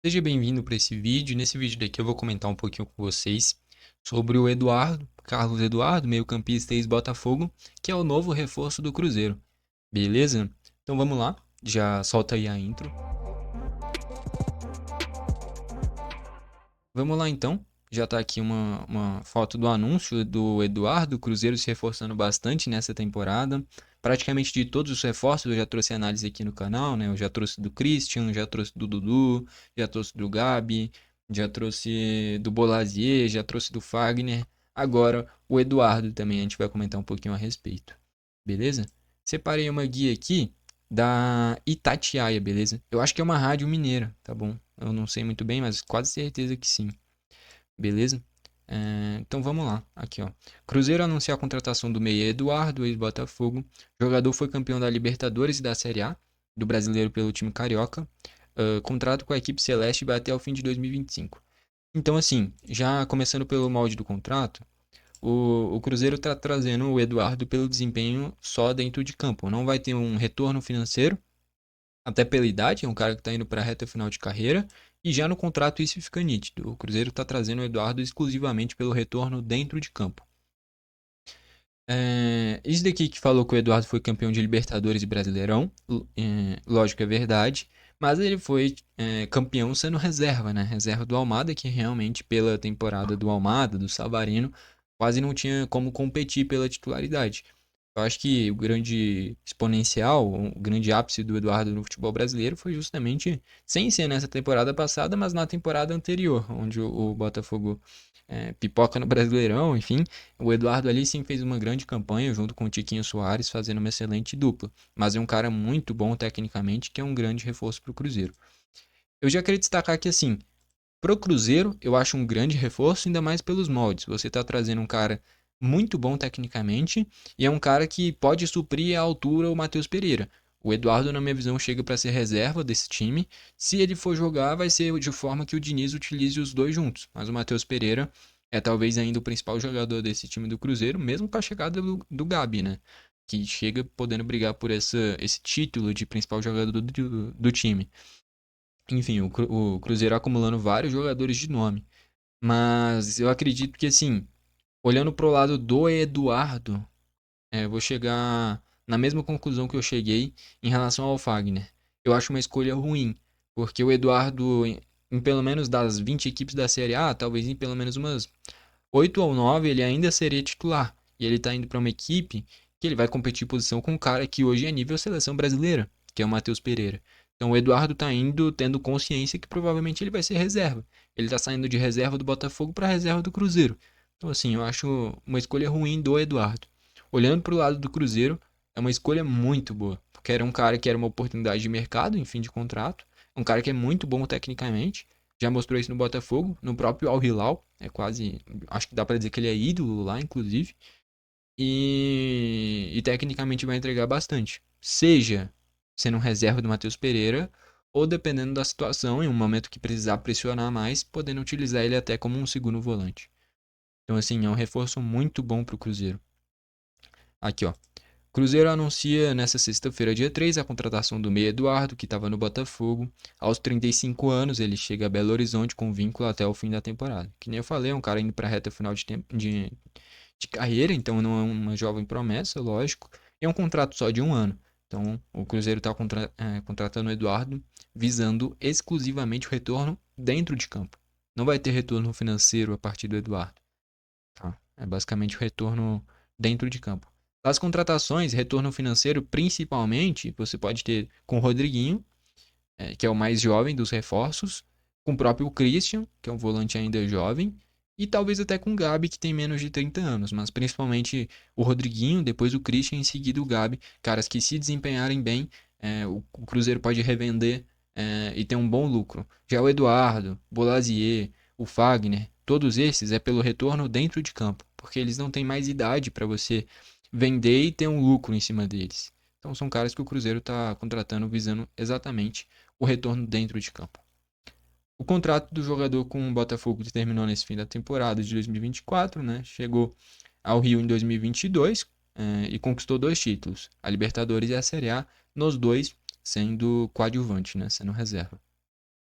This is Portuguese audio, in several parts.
Seja bem-vindo para esse vídeo. Nesse vídeo daqui eu vou comentar um pouquinho com vocês sobre o Eduardo, Carlos Eduardo, meio-campista ex-Botafogo, que é o novo reforço do Cruzeiro. Beleza? Então vamos lá, já solta aí a intro. Vamos lá então, já tá aqui uma foto do anúncio do Eduardo, o Cruzeiro se reforçando bastante nessa temporada. Praticamente de todos os reforços, eu já trouxe análise aqui no canal, né? Eu já trouxe do Christian, já trouxe do Dudu, já trouxe do Gabi, já trouxe do Bolazier, já trouxe do Fagner. Agora o Eduardo também, a gente vai comentar um pouquinho a respeito. Beleza? Separei uma guia aqui da Itatiaia, beleza? Eu acho que é uma rádio mineira, tá bom? Eu não sei muito bem, mas quase certeza que sim. Beleza? Então vamos lá. Aqui, ó. Cruzeiro anuncia a contratação do meia Eduardo, ex-Botafogo. O jogador foi campeão da Libertadores e da Série A, do Brasileiro pelo time carioca. Contrato com a equipe Celeste vai até o fim de 2025. Então, assim, já começando pelo molde do contrato, o Cruzeiro está trazendo o Eduardo pelo desempenho só dentro de campo. Não vai ter um retorno financeiro, até pela idade, é um cara que está indo para a reta final de carreira, e já no contrato isso fica nítido. O Cruzeiro está trazendo o Eduardo exclusivamente pelo retorno dentro de campo. Isso daqui que falou que o Eduardo foi campeão de Libertadores e Brasileirão, lógico, é verdade, mas ele foi campeão sendo reserva, né? Reserva do Almada, que realmente pela temporada do Almada, do Savarino, quase não tinha como competir pela titularidade. Eu acho que o grande exponencial, o grande ápice do Eduardo no futebol brasileiro foi justamente, sem ser nessa temporada passada, mas na temporada anterior, onde o Botafogo pipoca no Brasileirão, enfim. O Eduardo ali sim fez uma grande campanha junto com o Tiquinho Soares, fazendo uma excelente dupla. Mas é um cara muito bom tecnicamente, que é um grande reforço para o Cruzeiro. Eu já queria destacar que assim, pro Cruzeiro, eu acho um grande reforço, ainda mais pelos moldes. Você está trazendo um cara muito bom tecnicamente e é um cara que pode suprir à altura o Matheus Pereira. O Eduardo, na minha visão, chega para ser reserva desse time. Se ele for jogar, vai ser de forma que o Diniz utilize os dois juntos. Mas o Matheus Pereira é talvez ainda o principal jogador desse time do Cruzeiro, mesmo com a chegada do Gabi, né? Que chega podendo brigar por esse título de principal jogador do time. Enfim, o Cruzeiro acumulando vários jogadores de nome. Mas eu acredito que, assim, olhando pro lado do Eduardo, eu vou chegar na mesma conclusão que eu cheguei em relação ao Fagner. Eu acho uma escolha ruim, porque o Eduardo, em pelo menos das 20 equipes da Série A, talvez em pelo menos umas 8 ou 9, ele ainda seria titular. E ele tá indo para uma equipe que ele vai competir em posição com um cara que hoje é nível seleção brasileira, que é o Matheus Pereira. Então o Eduardo tá indo tendo consciência que provavelmente ele vai ser reserva. Ele tá saindo de reserva do Botafogo para reserva do Cruzeiro. Então assim, eu acho uma escolha ruim do Eduardo. Olhando para o lado do Cruzeiro, é uma escolha muito boa, porque era um cara que era uma oportunidade de mercado em fim de contrato, um cara que é muito bom tecnicamente, já mostrou isso no Botafogo, no próprio Al Hilal, é quase, acho que dá pra dizer que ele é ídolo lá, inclusive, e tecnicamente vai entregar bastante. Seja sendo um reserva do Matheus Pereira, ou dependendo da situação, em um momento que precisar pressionar mais, podendo utilizar ele até como um segundo volante. Então, assim, é um reforço muito bom pro Cruzeiro. Aqui, ó. Cruzeiro anuncia nesta sexta-feira, dia 3, a contratação do meia Eduardo, que estava no Botafogo. Aos 35 anos, ele chega a Belo Horizonte com vínculo até o fim da temporada. Que nem eu falei, é um cara indo para a reta final de carreira, então não é uma jovem promessa, lógico. E é um contrato só de um ano. Então, o Cruzeiro está contratando o Eduardo visando exclusivamente o retorno dentro de campo. Não vai ter retorno financeiro a partir do Eduardo. Tá? É basicamente o retorno dentro de campo. As contratações, retorno financeiro, principalmente, você pode ter com o Rodriguinho, que é o mais jovem dos reforços, com o próprio Christian, que é um volante ainda jovem, e talvez até com o Gabi, que tem menos de 30 anos, mas principalmente o Rodriguinho, depois o Christian, em seguida o Gabi, caras que se desempenharem bem, o Cruzeiro pode revender e ter um bom lucro. Já o Eduardo, Bolazier, o Fagner, todos esses é pelo retorno dentro de campo, porque eles não têm mais idade para você vender e ter um lucro em cima deles. Então são caras que o Cruzeiro está contratando visando exatamente o retorno dentro de campo. O contrato do jogador com o Botafogo terminou nesse fim da temporada de 2024, né? Chegou ao Rio em 2022 e conquistou dois títulos, a Libertadores e a Série A, nos dois sendo coadjuvante, né? Sendo reserva.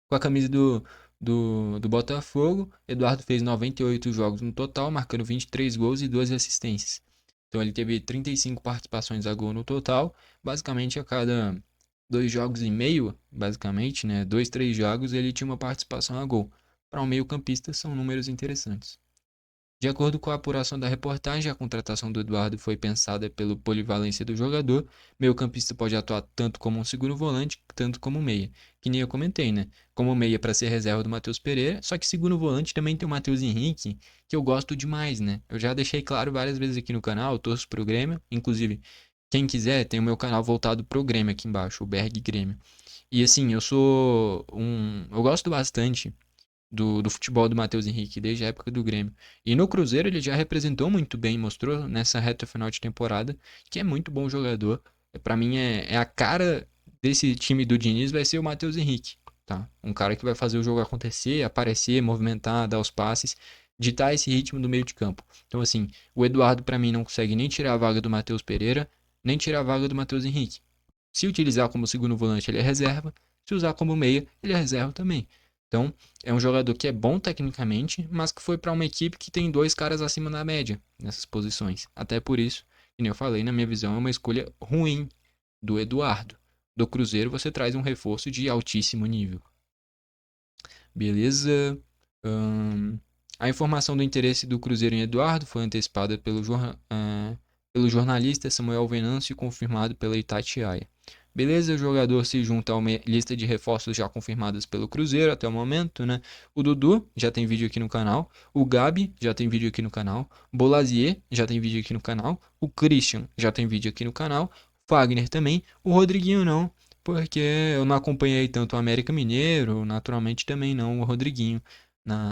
Com a camisa do Botafogo, Eduardo fez 98 jogos no total, marcando 23 gols e 2 assistências. Então ele teve 35 participações a gol no total, basicamente a cada 2 jogos e meio, basicamente, né? 2, 3 jogos ele tinha uma participação a gol. Para um meio-campista são números interessantes. De acordo com a apuração da reportagem, a contratação do Eduardo foi pensada pela polivalência do jogador. Meio-campista pode atuar tanto como um segundo volante, tanto como um meia. Que nem eu comentei, né? Como meia para ser reserva do Matheus Pereira, só que segundo volante também tem o Matheus Henrique, que eu gosto demais, né? Eu já deixei claro várias vezes aqui no canal, eu torço pro Grêmio, inclusive, quem quiser, tem o meu canal voltado pro Grêmio aqui embaixo, o Berg Grêmio. E assim, eu gosto bastante do futebol do Matheus Henrique desde a época do Grêmio. E no Cruzeiro ele já representou muito bem, mostrou nessa reta final de temporada que é muito bom jogador. Para mim é a cara desse time do Diniz vai ser o Matheus Henrique, tá? Um cara que vai fazer o jogo acontecer, aparecer, movimentar, dar os passes, ditar esse ritmo do meio de campo. Então assim, o Eduardo para mim não consegue nem tirar a vaga do Matheus Pereira, nem tirar a vaga do Matheus Henrique. Se utilizar como segundo volante, ele é reserva. Se usar como meia, ele é reserva também. Então, é um jogador que é bom tecnicamente, mas que foi para uma equipe que tem dois caras acima da média nessas posições. Até por isso, como eu falei, na minha visão, é uma escolha ruim do Eduardo. Do Cruzeiro, você traz um reforço de altíssimo nível. Beleza? Ahn, a informação do interesse do Cruzeiro em Eduardo foi antecipada pelo jornalista Samuel Venâncio e confirmado pela Itatiaia. Beleza, o jogador se junta a uma lista de reforços já confirmados pelo Cruzeiro até o momento, né? O Dudu já tem vídeo aqui no canal, o Gabi já tem vídeo aqui no canal, Bolazier já tem vídeo aqui no canal, o Christian já tem vídeo aqui no canal, Fagner também, o Rodriguinho não, porque eu não acompanhei tanto o América Mineiro, naturalmente também não o Rodriguinho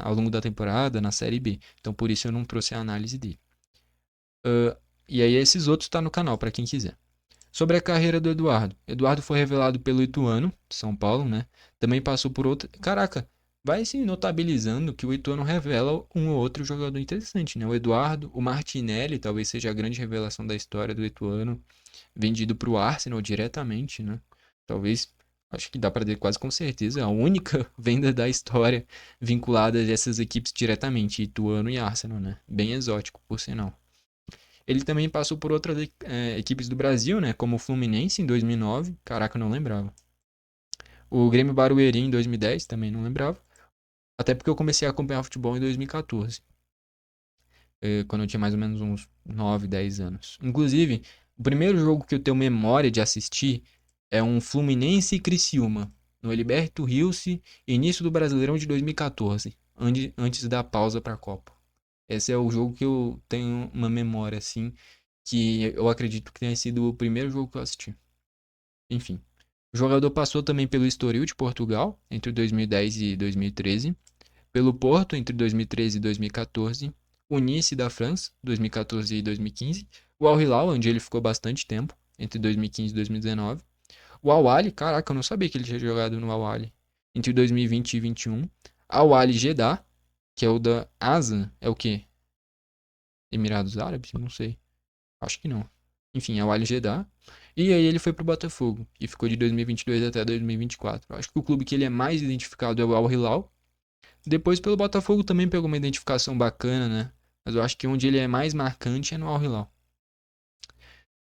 ao longo da temporada na Série B. Então por isso eu não trouxe a análise dele. E aí esses outros tá no canal para quem quiser. Sobre a carreira do Eduardo. Eduardo foi revelado pelo Ituano, de São Paulo, né? Também passou por outra. Caraca, vai se notabilizando que o Ituano revela um ou outro jogador interessante, né? O Eduardo, o Martinelli, talvez seja a grande revelação da história do Ituano, vendido para o Arsenal diretamente, né? Talvez, acho que dá para dizer quase com certeza, a única venda da história vinculada a essas equipes diretamente, Ituano e Arsenal, né? Bem exótico, por sinal. Ele também passou por outras equipes do Brasil, né? Como o Fluminense em 2009. Caraca, eu não lembrava. O Grêmio Barueri em 2010, também não lembrava. Até porque eu comecei a acompanhar futebol em 2014, quando eu tinha mais ou menos uns 9, 10 anos. Inclusive, o primeiro jogo que eu tenho memória de assistir é um Fluminense e Criciúma, no Heriberto Rilse, início do Brasileirão de 2014, antes da pausa para a Copa. Esse é o jogo que eu tenho uma memória, assim, que eu acredito que tenha sido o primeiro jogo que eu assisti. Enfim. O jogador passou também pelo Estoril de Portugal, entre 2010 e 2013, pelo Porto, entre 2013 e 2014, o Nice da França, 2014 e 2015, o Al Hilal, onde ele ficou bastante tempo, entre 2015 e 2019, o Al Ahly, caraca, eu não sabia que ele tinha jogado no Al Ahly, entre 2020 e 2021, Al Ahly Jeddah, que é o da ASA, é o quê? Emirados Árabes? Não sei. Acho que não. Enfim, é o Al Jeddah. E aí ele foi pro Botafogo e ficou de 2022 até 2024. Eu acho que o clube que ele é mais identificado é o Al Hilal. Depois pelo Botafogo também pegou uma identificação bacana, né? Mas eu acho que onde ele é mais marcante é no Al Hilal.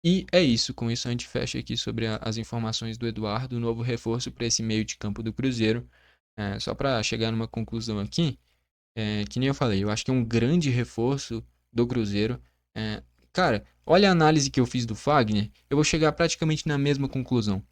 E é isso, com isso a gente fecha aqui sobre as informações do Eduardo, o novo reforço para esse meio de campo do Cruzeiro. Só para chegar numa conclusão aqui, que nem eu falei, eu acho que é um grande reforço do Cruzeiro. É, cara, olha a análise que eu fiz do Fagner, eu vou chegar praticamente na mesma conclusão.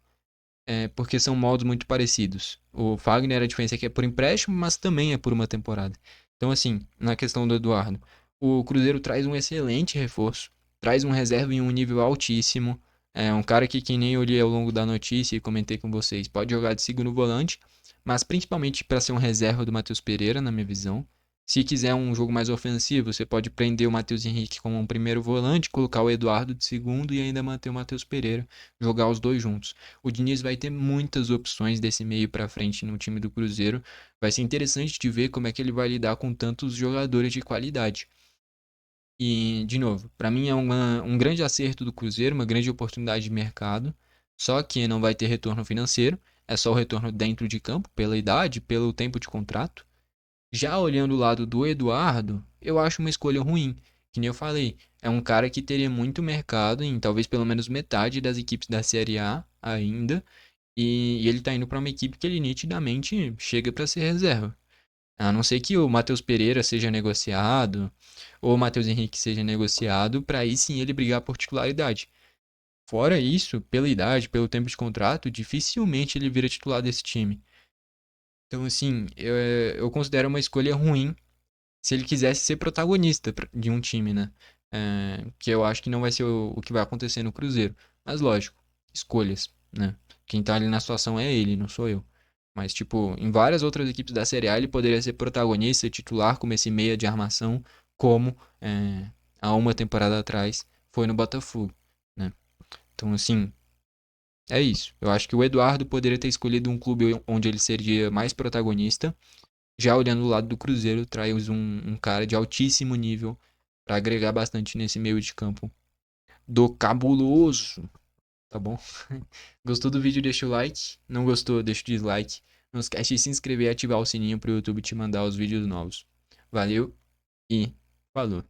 Porque são moldes muito parecidos. O Fagner, a diferença é que é por empréstimo, mas também é por uma temporada. Então, assim, na questão do Eduardo, o Cruzeiro traz um excelente reforço, traz um reserva em um nível altíssimo. É um cara que nem eu li ao longo da notícia e comentei com vocês, pode jogar de segundo volante, mas principalmente para ser um reserva do Matheus Pereira, na minha visão. Se quiser um jogo mais ofensivo, você pode prender o Matheus Henrique como um primeiro volante, colocar o Eduardo de segundo e ainda manter o Matheus Pereira, jogar os dois juntos. O Diniz vai ter muitas opções desse meio para frente no time do Cruzeiro. Vai ser interessante de ver como é que ele vai lidar com tantos jogadores de qualidade. E, de novo, para mim é um grande acerto do Cruzeiro, uma grande oportunidade de mercado. Só que não vai ter retorno financeiro. é só o retorno dentro de campo, pela idade, pelo tempo de contrato. Já olhando o lado do Eduardo, eu acho uma escolha ruim. Que nem eu falei, é um cara que teria muito mercado em talvez pelo menos metade das equipes da Série A ainda. E ele tá indo pra uma equipe que ele nitidamente chega pra ser reserva. A não ser que o Matheus Pereira seja negociado, ou o Matheus Henrique seja negociado, para aí sim ele brigar por titularidade. Fora isso, pela idade, pelo tempo de contrato, dificilmente ele vira titular desse time. Então, assim, eu considero uma escolha ruim se ele quisesse ser protagonista de um time, né? Que eu acho que não vai ser o que vai acontecer no Cruzeiro. Mas lógico, escolhas, né? Quem tá ali na situação é ele, não sou eu. Mas, tipo, em várias outras equipes da Série A ele poderia ser protagonista, titular, como esse meia de armação, como há uma temporada atrás foi no Botafogo, né? Então, assim, é isso. Eu acho que o Eduardo poderia ter escolhido um clube onde ele seria mais protagonista. Já olhando do lado do Cruzeiro, traz um cara de altíssimo nível para agregar bastante nesse meio de campo do cabuloso, tá bom? Gostou do vídeo? Deixa o like. Não gostou? Deixa o dislike. Não esquece de se inscrever e ativar o sininho para o YouTube te mandar os vídeos novos. Valeu e falou!